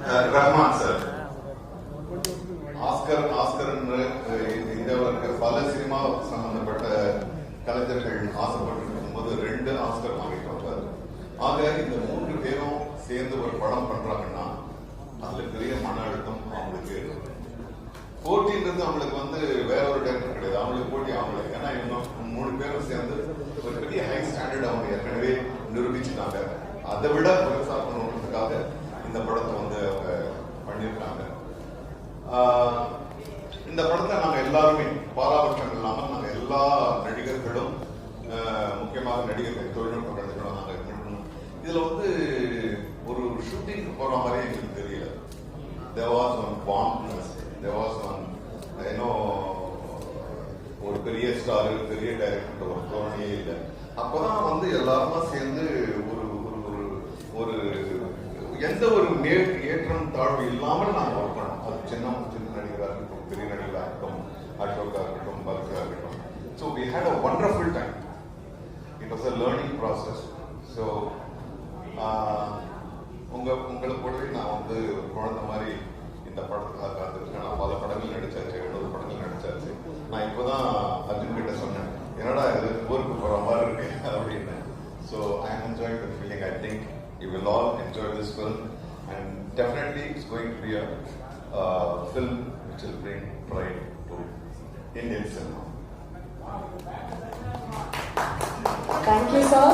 Rahman sir Oscar இந்தியாவில் இருக்க பல சினிமா சம்பந்தப்பட்ட கலைஞர்கள் ஆசைப்பட்டு போது 2 ஆஸ்கர் வாங்கிட்டு வந்தார். ஆக இந்த 3 பேரும் சேர்ந்து ஒரு படம் பண்றாங்கன்னா அதுல பெரிய மன அழுத்தம் அவங்களுக்கு. போட்டின்றது அவங்களுக்கு வேற ஒரு டைரக்டர் கிடையாது, அவங்களுக்கு போட்டி அவங்களுக்கு. ஏன்னா இன்னும் 3 பேரும் சேர்ந்து ஒரு பெரிய ஹை ஸ்டாண்டர்ட் அவங்க ஏற்கனவே நிரூபிச்சுட்டாங்க. அதை விட பெருசா பண்ணணுன்றதுக்காக இந்த படத்தை அவங்க பண்ணியிருக்காங்க. இந்த படத்தை நாங்க எல்லாருமே பாராபட்சம் இல்லாமல் நாங்க எல்லா நடிகர்களும், முக்கியமாக நடிகர்கள், தொழில்நுட்ப கலைஞர்களும் நாங்க இதுல ஒரு ஷூட்டிங் போற மாதிரி எங்களுக்கு தெரியல. There was one warmness, there was one ஒரு பெரிய ஸ்டார், பெரிய டைரக்டர் ஒரு தோரணையே இல்லை. அப்பதான் எல்லாருமா சேர்ந்து ஒரு எந்த ஒரு ஏற்றம் தாழ்வு இல்லாமல் நாங்கள் ஒர்க் பண்ணோம். அது சின்ன நடிகராக இருக்கட்டும், பெரிய நடிகராக இருக்கட்டும், அசோகா இருக்கட்டும், பரத்கா இருக்கட்டும். So we had a wonderful time. It was a learning process. So உங்களை போலவே நான் குழந்தை மாதிரி இந்த படத்துக்காக காத்திருக்கேன். நான் பல படங்கள் நடிச்சாச்சு, 70 படங்கள் நடிச்சாச்சு. நான் இப்போதான் அர்ஜுன் கிட்ட சொன்னேன், என்னடா இது ஊருக்கு போற மாதிரி இருக்கு அப்படின்னு. So I am enjoying the feeling. I think you will all enjoy this film, and definitely it's going to be a film which will bring pride to Indian cinema. Thank you, sir.